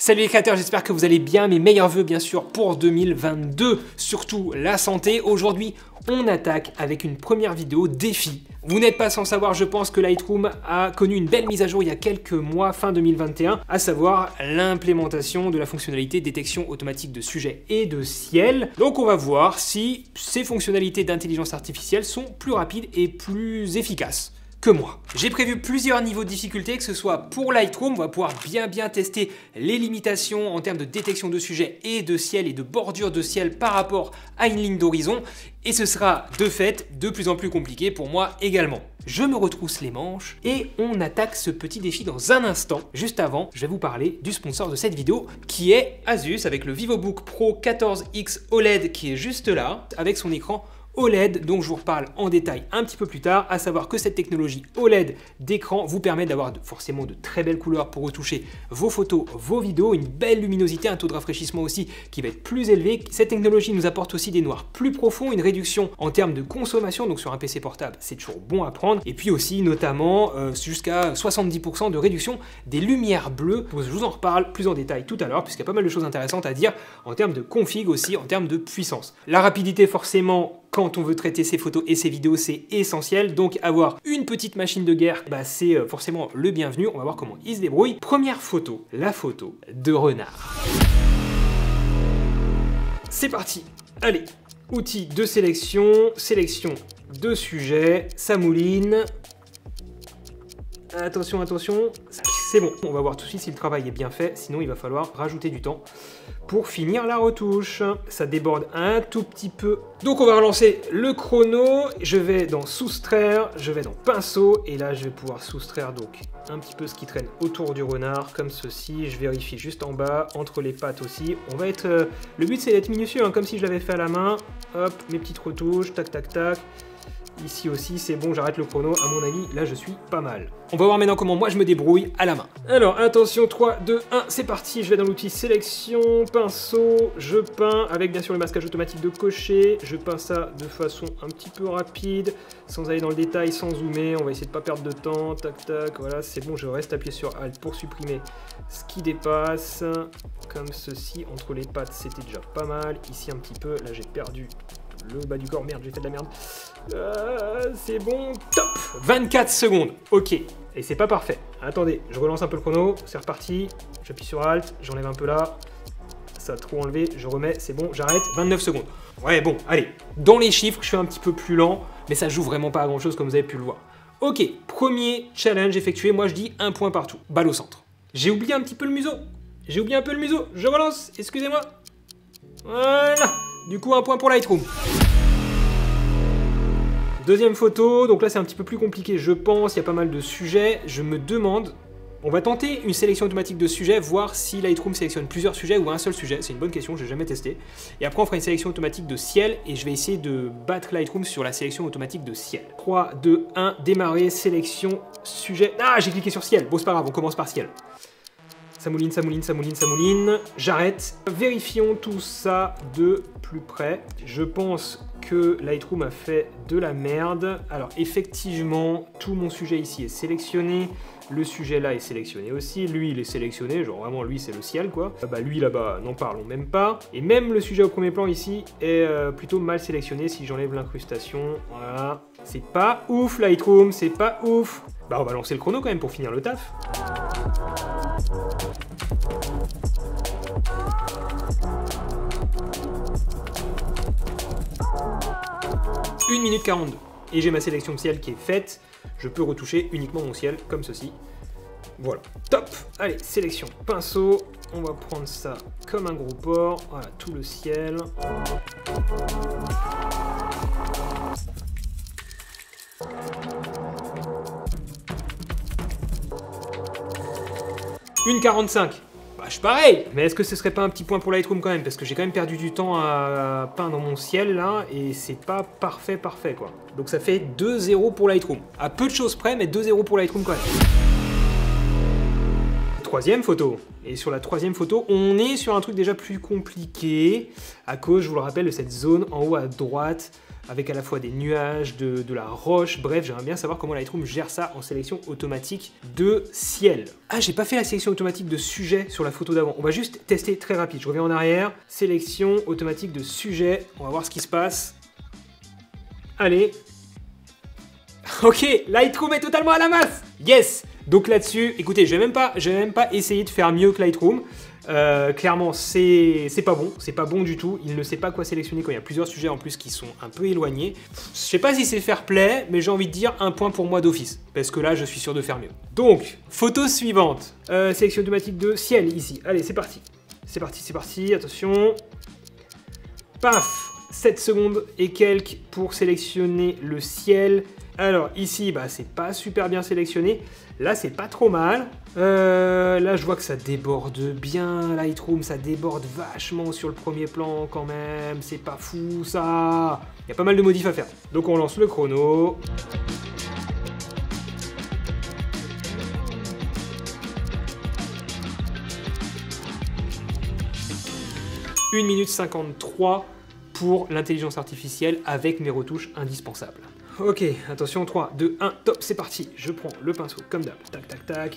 Salut les créateurs, j'espère que vous allez bien, mes meilleurs vœux bien sûr pour 2022, surtout la santé. Aujourd'hui, on attaque avec une première vidéo défi. Vous n'êtes pas sans savoir, je pense que Lightroom a connu une belle mise à jour il y a quelques mois, fin 2021, à savoir l'implémentation de la fonctionnalité détection automatique de sujets et de ciel. Donc on va voir si ces fonctionnalités d'intelligence artificielle sont plus rapides et plus efficaces que moi. J'ai prévu plusieurs niveaux de difficulté, que ce soit pour Lightroom, on va pouvoir bien tester les limitations en termes de détection de sujets et de ciel et de bordure de ciel par rapport à une ligne d'horizon, et ce sera de fait de plus en plus compliqué pour moi également. Je me retrousse les manches et on attaque ce petit défi dans un instant. Juste avant, je vais vous parler du sponsor de cette vidéo qui est Asus avec le VivoBook Pro 14X OLED qui est juste là, avec son écran OLED, dont je vous reparle en détail un petit peu plus tard, à savoir que cette technologie OLED d'écran vous permet d'avoir forcément de très belles couleurs pour retoucher vos photos, vos vidéos, une belle luminosité, un taux de rafraîchissement aussi qui va être plus élevé. Cette technologie nous apporte aussi des noirs plus profonds, une réduction en termes de consommation, donc sur un PC portable c'est toujours bon à prendre, et puis aussi notamment jusqu'à 70% de réduction des lumières bleues. Je vous en reparle plus en détail tout à l'heure, puisqu'il y a pas mal de choses intéressantes à dire en termes de config aussi, en termes de puissance. La rapidité forcément, quand on veut traiter ses photos et ses vidéos, c'est essentiel. Donc avoir une petite machine de guerre, c'est forcément le bienvenu. On va voir comment il se débrouille. Première photo, la photo de renard. C'est parti. Allez, outils de sélection, sélection de sujets, ça mouline. Attention, attention, c'est bon. On va voir tout de suite si le travail est bien fait, sinon il va falloir rajouter du temps pour finir la retouche. Ça déborde un tout petit peu. Donc on va relancer le chrono, je vais dans soustraire, je vais dans pinceau, et là je vais pouvoir soustraire donc un petit peu ce qui traîne autour du renard, comme ceci. Je vérifie juste en bas, entre les pattes aussi. On va être... le but c'est d'être minutieux, hein, comme si je l'avais fait à la main. Hop, mes petites retouches, tac tac tac. Ici aussi, c'est bon, j'arrête le chrono. À mon avis, là, je suis pas mal. On va voir maintenant comment moi, je me débrouille à la main. Alors, attention, 3, 2, 1, c'est parti. Je vais dans l'outil sélection, pinceau, je peins, avec bien sûr le masquage automatique de cocher. Je peins ça de façon un petit peu rapide, sans aller dans le détail, sans zoomer. On va essayer de pas perdre de temps. Tac, tac, voilà, c'est bon. Je reste appuyé sur Alt pour supprimer ce qui dépasse. Comme ceci, entre les pattes, c'était déjà pas mal. Ici, un petit peu. Là, j'ai perdu le bas du corps, merde, j'ai fait de la merde. C'est bon, top. 24 secondes, ok. Et c'est pas parfait. Attendez, je relance un peu le chrono, c'est reparti. J'appuie sur Alt, j'enlève un peu là. Ça a trop enlevé, je remets, c'est bon, j'arrête. 29 secondes. Ouais, bon, allez. Dans les chiffres, je suis un petit peu plus lent, mais ça joue vraiment pas à grand chose comme vous avez pu le voir. Ok, premier challenge effectué, moi je dis un point partout. Balle au centre. J'ai oublié un petit peu le museau. J'ai oublié un peu le museau, je relance, excusez-moi. Voilà. Du coup, un point pour Lightroom. Deuxième photo, donc là c'est un petit peu plus compliqué, je pense, il y a pas mal de sujets. Je me demande, on va tenter une sélection automatique de sujets, voir si Lightroom sélectionne plusieurs sujets ou un seul sujet. C'est une bonne question, je n'ai jamais testé. Et après on fera une sélection automatique de ciel, et je vais essayer de battre Lightroom sur la sélection automatique de ciel. 3, 2, 1, démarrer, sélection, sujet. Ah, j'ai cliqué sur ciel, bon c'est pas grave, on commence par ciel. Ça mouline, ça mouline, ça mouline, ça mouline. J'arrête. Vérifions tout ça de plus près. Je pense que Lightroom a fait de la merde. Alors effectivement, tout mon sujet ici est sélectionné. Le sujet là est sélectionné aussi. Lui, il est sélectionné. Genre vraiment, lui, c'est le ciel, quoi. Lui, là-bas, n'en parlons même pas. Et même le sujet au premier plan ici est plutôt mal sélectionné si j'enlève l'incrustation. Voilà. C'est pas ouf, Lightroom. C'est pas ouf. On va lancer le chrono quand même pour finir le taf. 1 minute 42. Et j'ai ma sélection de ciel qui est faite. Je peux retoucher uniquement mon ciel comme ceci. Voilà, top. Allez, sélection, pinceau. On va prendre ça comme un gros porc. Voilà, tout le ciel. Une 45. Je suis pareil. Mais est-ce que ce serait pas un petit point pour Lightroom quand même? Parce que j'ai quand même perdu du temps à peindre mon ciel là, et c'est pas parfait quoi. Donc ça fait 2-0 pour Lightroom. À peu de choses près, mais 2-0 pour Lightroom quand même. Troisième photo. Et sur la troisième photo, on est sur un truc déjà plus compliqué, à cause, je vous le rappelle, de cette zone en haut à droite. avec à la fois des nuages, de la roche, bref, j'aimerais bien savoir comment Lightroom gère ça en sélection automatique de ciel. Ah, j'ai pas fait la sélection automatique de sujet sur la photo d'avant, on va juste tester très rapide, je reviens en arrière, sélection automatique de sujet, on va voir ce qui se passe. Allez. Ok, Lightroom est totalement à la masse. Yes. Donc là-dessus, écoutez, je vais même pas essayer de faire mieux que Lightroom. Clairement, c'est pas bon, c'est pas bon du tout. Il ne sait pas quoi sélectionner quand il y a plusieurs sujets en plus qui sont un peu éloignés. Je sais pas si c'est fair play, mais j'ai envie de dire un point pour moi d'office, parce que là, je suis sûr de faire mieux. Donc, photo suivante. Sélection automatique de ciel ici. Allez, c'est parti. C'est parti, attention. Paf. 7 secondes et quelques pour sélectionner le ciel. Alors ici, bah, c'est pas super bien sélectionné. Là, c'est pas trop mal. Là, je vois que ça déborde bien. Lightroom, ça déborde vachement sur le premier plan quand même. C'est pas fou ça. Il y a pas mal de modifs à faire. Donc on lance le chrono. « 1 minute 53 pour l'intelligence artificielle avec mes retouches indispensables. Ok, attention, 3, 2, 1, top, c'est parti. Je prends le pinceau comme d'hab. Tac, tac, tac.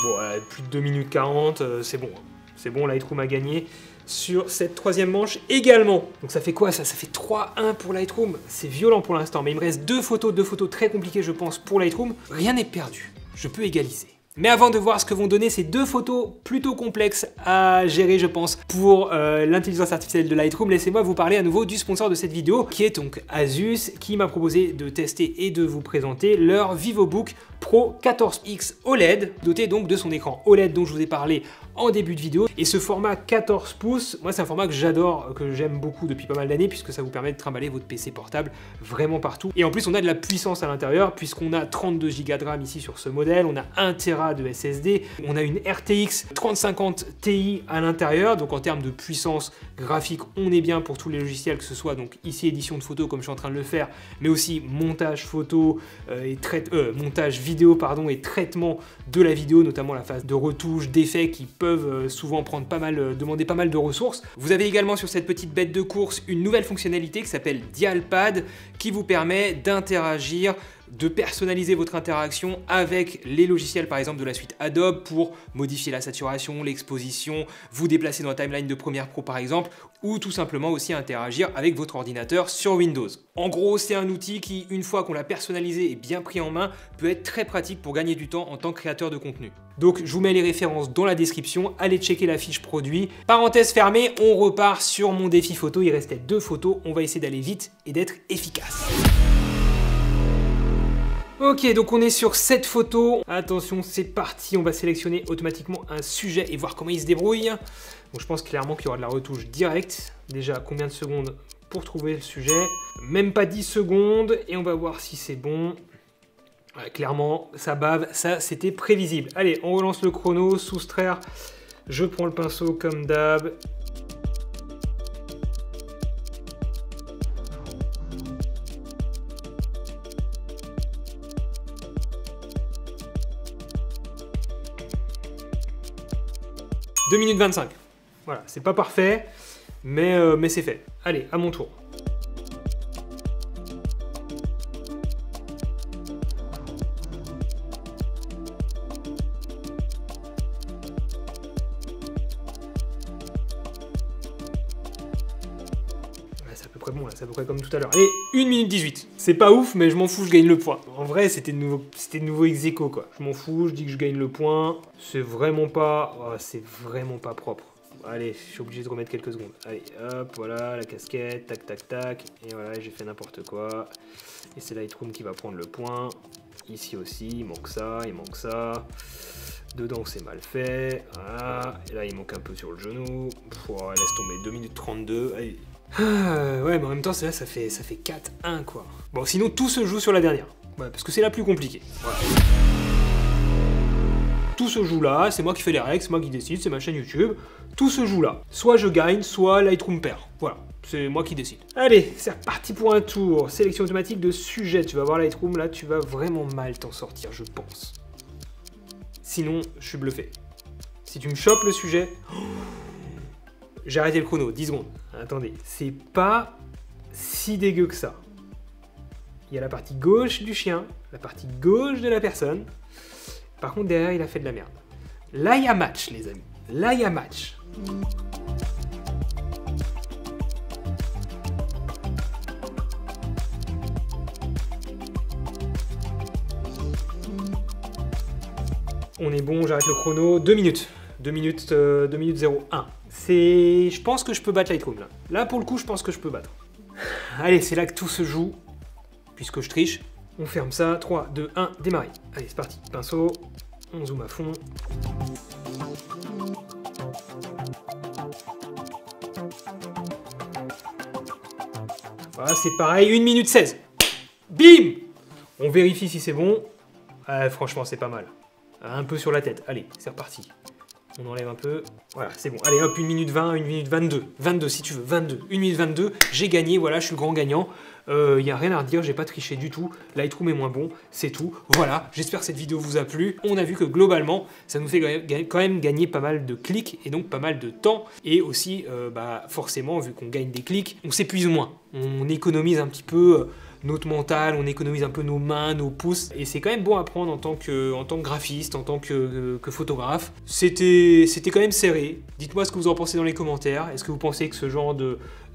Bon, plus de 2 minutes 40, c'est bon. C'est bon, Lightroom a gagné sur cette troisième manche également. Donc ça fait quoi ça? Ça fait 3-1 pour Lightroom. C'est violent pour l'instant, mais il me reste deux photos très compliquées je pense pour Lightroom. Rien n'est perdu, je peux égaliser. Mais avant de voir ce que vont donner ces deux photos plutôt complexes à gérer, je pense, pour l'intelligence artificielle de Lightroom, laissez-moi vous parler à nouveau du sponsor de cette vidéo, qui est donc Asus, qui m'a proposé de tester et de vous présenter leur VivoBook Pro 14X OLED, doté donc de son écran OLED dont je vous ai parlé en début de vidéo. Et ce format 14 pouces, moi c'est un format que j'adore, que j'aime beaucoup depuis pas mal d'années, puisque ça vous permet de trimballer votre PC portable vraiment partout. Et en plus on a de la puissance à l'intérieur, puisqu'on a 32 Go de RAM ici sur ce modèle, on a 1 Tera de SSD, on a une RTX 3050 Ti à l'intérieur, donc en termes de puissance graphique, on est bien pour tous les logiciels, que ce soit donc ici édition de photo comme je suis en train de le faire, mais aussi montage photo montage vidéo pardon, et traitement de la vidéo, notamment la phase de retouche, d'effets qui peuvent souvent prendre demander pas mal de ressources. Vous avez également sur cette petite bête de course une nouvelle fonctionnalité qui s'appelle Dialpad, qui vous permet d'interagir, de personnaliser votre interaction avec les logiciels par exemple de la suite Adobe pour modifier la saturation, l'exposition, vous déplacer dans la timeline de Premiere Pro par exemple, ou tout simplement aussi interagir avec votre ordinateur sur Windows. En gros, c'est un outil qui, une fois qu'on l'a personnalisé et bien pris en main, peut être très pratique pour gagner du temps en tant que créateur de contenu. Donc je vous mets les références dans la description, allez checker la fiche produit. Parenthèse fermée, on repart sur mon défi photo, il restait 2 photos, on va essayer d'aller vite et d'être efficace. Ok, donc on est sur cette photo. Attention, c'est parti. On va sélectionner automatiquement un sujet et voir comment il se débrouille. Donc je pense clairement qu'il y aura de la retouche directe. Déjà, combien de secondes pour trouver le sujet? Même pas 10 secondes. Et on va voir si c'est bon. Ouais, clairement, ça bave. Ça, c'était prévisible. Allez, on relance le chrono. Soustraire. Je prends le pinceau comme d'hab. « 2 minutes 25. Voilà, c'est pas parfait, mais c'est fait. Allez, à mon tour. C'est à peu près bon, là, c'est à peu près comme tout à l'heure. Allez, 1 minute 18. C'est pas ouf, mais je m'en fous, je gagne le point. En vrai, c'était de nouveau ex aequo, quoi. Je m'en fous, je dis que je gagne le point. C'est vraiment pas propre. Allez, je suis obligé de remettre quelques secondes. Allez, hop, voilà, la casquette, tac, tac, tac. Et voilà, j'ai fait n'importe quoi. Et c'est Lightroom qui va prendre le point. Ici aussi, il manque ça, il manque ça. Dedans, c'est mal fait. Voilà. Et là, il manque un peu sur le genou. Pouah, laisse tomber, 2 minutes 32. Allez. Ouais, mais en même temps, là, ça fait 4-1, quoi. Bon, sinon, tout se joue sur la dernière. Ouais, parce que c'est la plus compliquée. Voilà. Tout se joue là, c'est moi qui fais les règles, c'est moi qui décide, c'est ma chaîne YouTube. Tout se joue là. Soit je gagne, soit Lightroom perd. Voilà. c'est moi qui décide. Allez, c'est reparti pour un tour. Sélection automatique de sujets. Tu vas voir Lightroom, là, tu vas vraiment mal t'en sortir, je pense. Sinon, je suis bluffé. Si tu me chopes le sujet... J'ai arrêté le chrono, 10 secondes. Attendez, c'est pas si dégueu que ça. Il y a la partie gauche du chien, la partie gauche de la personne. Par contre, derrière, il a fait de la merde. Là, il y a match, les amis. Là, il y a match. On est bon, j'arrête le chrono. 2 minutes. 2 minutes 01. Je pense que je peux battre Lightroom, là. Là, pour le coup, je pense que je peux battre. Allez, c'est là que tout se joue. Puisque je triche. On ferme ça. 3, 2, 1, démarrer. Allez, c'est parti. Pinceau. On zoome à fond. Voilà, c'est pareil. 1 minute 16. Bim! On vérifie si c'est bon. Franchement, c'est pas mal. Un peu sur la tête. Allez, c'est reparti. On enlève un peu. Voilà, c'est bon. Allez, hop, 1 minute 20, 1 minute 22. 22, si tu veux, 22. 1 minute 22, j'ai gagné, voilà, je suis le grand gagnant. Il n'y a rien à redire, j'ai pas triché du tout. Lightroom est moins bon, c'est tout. Voilà, j'espère que cette vidéo vous a plu. On a vu que globalement, ça nous fait quand même gagner pas mal de clics et donc pas mal de temps. Et aussi, forcément, vu qu'on gagne des clics, on s'épuise moins. On économise un petit peu... notre mental, on économise un peu nos mains, nos pouces, et c'est quand même bon à prendre en tant que graphiste, en tant que photographe. C'était quand même serré. Dites-moi ce que vous en pensez dans les commentaires. Est-ce que vous pensez que ce genre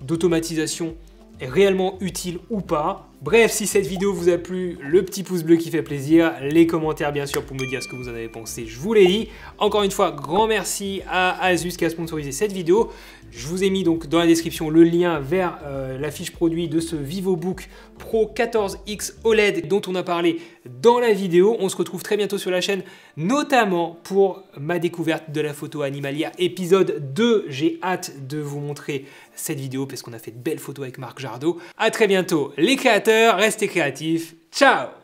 d'automatisation est réellement utile ou pas? Bref, si cette vidéo vous a plu, le petit pouce bleu qui fait plaisir, les commentaires bien sûr pour me dire ce que vous en avez pensé, je vous l'ai dit. Encore une fois, grand merci à Asus qui a sponsorisé cette vidéo. Je vous ai mis donc dans la description le lien vers la fiche produit de ce VivoBook Pro 14X OLED dont on a parlé dans la vidéo. On se retrouve très bientôt sur la chaîne, notamment pour ma découverte de la photo animalière épisode 2. J'ai hâte de vous montrer cette vidéo parce qu'on a fait de belles photos avec Marc Jardot. À très bientôt les créateurs, restez créatifs, ciao!